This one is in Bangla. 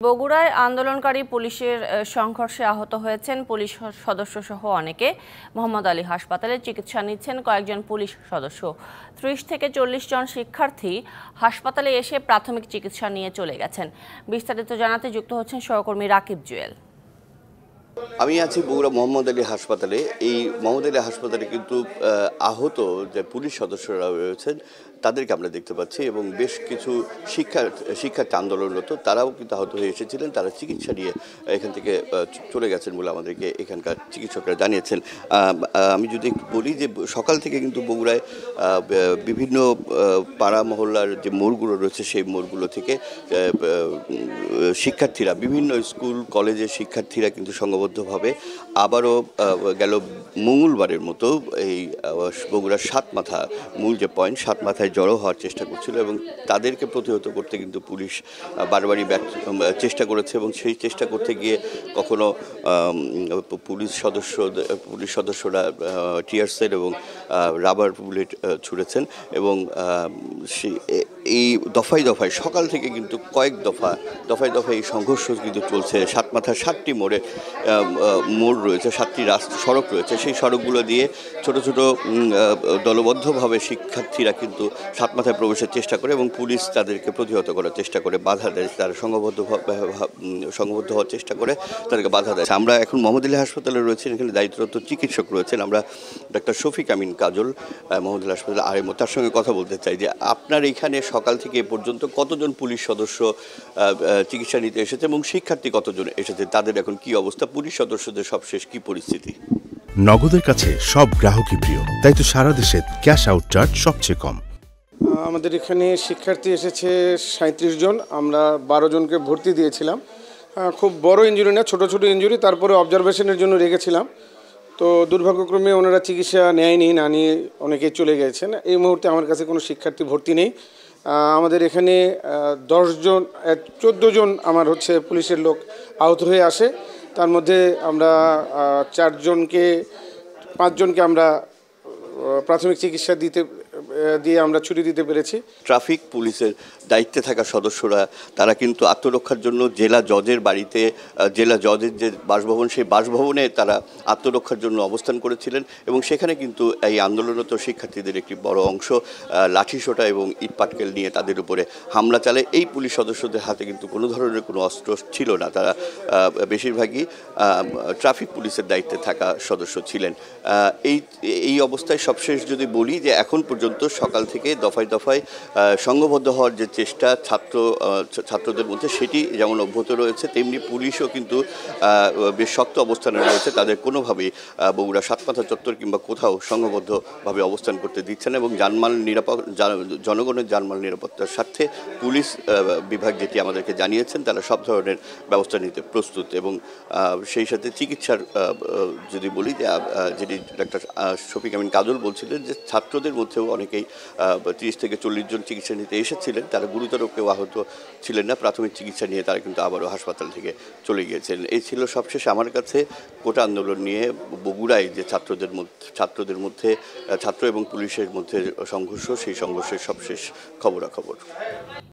বগুড়ায় আন্দোলনকারী পুলিশের সংঘর্ষে আহত হয়েছেন পুলিশ সদস্যসহ অনেকে। মোহাম্মদ আলী হাসপাতালে চিকিৎসা নিচ্ছেন কয়েকজন পুলিশ সদস্য। ৩০ থেকে ৪০ জন শিক্ষার্থী হাসপাতালে এসে প্রাথমিক চিকিৎসা নিয়ে চলে গেছেন। বিস্তারিত জানাতে যুক্ত হচ্ছেন সহকর্মী রাকিব জুয়েল। আমি আছি বগুড়া মোহাম্মদ আলী হাসপাতালে। এই মোহাম্মদ আলী হাসপাতালে কিন্তু আহত যে পুলিশ সদস্যরা রয়েছেন তাদেরকে আমরা দেখতে পাচ্ছি এবং বেশ কিছু শিক্ষার্থী আন্দোলনরত তারাও কিন্তু আহত হয়ে এসেছিলেন। তারা চিকিৎসা নিয়ে এখান থেকে চলে গেছেন বলে আমাদেরকে এখানকার চিকিৎসকরা জানিয়েছেন। আমি যদি একটু বলি যে সকাল থেকে কিন্তু বগুড়ায় বিভিন্ন পাড়া মহল্লার যে মোড়গুলো রয়েছে সেই মোড়গুলো থেকে শিক্ষার্থীরা বিভিন্ন স্কুল কলেজের শিক্ষার্থীরা কিন্তু সংঘবদ্ধভাবে আবারও গেল মঙ্গলবারের মতো এই বগুড়ার সাতমাথা মূল যে পয়েন্ট সাতমাথায় জড়ো হওয়ার চেষ্টা করছিল এবং তাদেরকে প্রতিহত করতে কিন্তু পুলিশ বারবারই চেষ্টা করেছে এবং সেই চেষ্টা করতে গিয়ে কখনো পুলিশ সদস্যরা টিয়ার সেল এবং রাবার বুলেট ছুড়েছেন এবং এই দফায় সকাল থেকে কিন্তু কয়েক দফায় এই সংঘর্ষ কিন্তু চলছে। সাতমাথার 7টি মোড় রয়েছে, 7টি সড়ক রয়েছে। সেই সড়কগুলো দিয়ে ছোট দলবদ্ধভাবে শিক্ষার্থীরা কিন্তু সাতমাথায় প্রবেশের চেষ্টা করে এবং পুলিশ তাদেরকে প্রতিহত করার চেষ্টা করে, বাধা দেয়। তারা সংঘবদ্ধ হওয়ার চেষ্টা করে, তাদেরকে বাধা দেয়। আমরা এখন মোহাম্মদ আলী হাসপাতালে রয়েছেন, এখানে দায়িত্বরত চিকিৎসক রয়েছেন। আমরা ডাক্তার শফিক আমিন কাজল মোহাম্মদ আলী হাসপাতালে আরএমও, তার সঙ্গে কথা বলতে চাই যে আপনার এখানে সকাল থেকে এ পর্যন্ত কতজন পুলিশ সদস্য চিকিৎসা নিতে এসেছে এবং শিক্ষার্থী কতজন এসেছে, তাদের এখন কি অবস্থা, পুলিশ সদস্যদের সবশেষ কি পরিস্থিতি? নগদের কাছে সব গ্রাহকই প্রিয়, তাই তো সারা দেশে ক্যাশ আউট চার্জ সবচেয়ে কম। আমাদের এখানে শিক্ষার্থী এসেছে 37 জন। আমরা 12 জনকে ভর্তি দিয়েছিলাম। খুব বড় ইনজুরি না, ছোট ইনজুরি, তারপরে অবজারভেশনের জন্য রেখেছিলাম। তো দুর্ভাগ্যক্রমে ওনারা চিকিৎসা নেয়নি, না নিয়ে অনেকেই চলে গেছেন। এই মুহূর্তে আমার কাছে কোনো শিক্ষার্থী ভর্তি নেই। আমাদের এখানে 14 জন আমার পুলিশের লোক আহত হয়ে আসে। তার মধ্যে আমরা 5 জনকে আমরা প্রাথমিক চিকিৎসা দিয়ে আমরা ছুটি দিতে পেরেছি। ট্রাফিক পুলিশের দায়িত্বে থাকা সদস্যরা তারা কিন্তু আত্মরক্ষার জন্য জেলা জজের বাড়িতে, জেলা জজের যে বাসভবন, সেই বাসভবনে তারা আত্মরক্ষার জন্য অবস্থান করেছিলেন এবং সেখানে কিন্তু এই আন্দোলনরত শিক্ষার্থীদের একটি বড় অংশ লাঠিসোঁটা এবং ইট পাটকেল নিয়ে তাদের উপরে হামলা চালায়। এই পুলিশ সদস্যদের হাতে কিন্তু কোনো ধরনের কোনো অস্ত্র ছিল না। তারা বেশিরভাগই ট্রাফিক পুলিশের দায়িত্বে থাকা সদস্য ছিলেন। এই অবস্থায় সবশেষ যদি বলি যে এখন পর্যন্ত সকাল থেকে দফায় সংঘবদ্ধ হওয়ার যে চেষ্টা ছাত্রদের মধ্যে, সেটি যেমন অব্যাহত রয়েছে, তেমনি পুলিশও কিন্তু বেশ শক্ত অবস্থানে রয়েছে। তাদের কোনোভাবেই বগুড়া সাতমাথা চত্বর কিংবা কোথাও সংঘবদ্ধভাবে অবস্থান করতে দিচ্ছে না এবং জনগণের জানমাল নিরাপত্তার স্বার্থে পুলিশ বিভাগ যেটি আমাদেরকে জানিয়েছেন, তারা সব ধরনের ব্যবস্থা নিতে প্রস্তুত। এবং সেই সাথে চিকিৎসার যদি বলি যে যেটি ডাক্তার শফিক আমিন কাজল বলছিলেন যে ছাত্রদের মধ্যেও অনেকেই 30 থেকে 40 জন চিকিৎসা নিতে এসেছিলেন, তারা গুরুতর কেউ আহত ছিলেন না। প্রাথমিক চিকিৎসা নিয়ে তারা কিন্তু আবারও হাসপাতাল থেকে চলে গিয়েছিলেন। এই ছিল সবশেষ আমার কাছে কোটা আন্দোলন নিয়ে বগুড়ায় যে ছাত্রদের মধ্যে ছাত্র এবং পুলিশের মধ্যে সংঘর্ষ, সেই সংঘর্ষের সবশেষ খবরাখবর।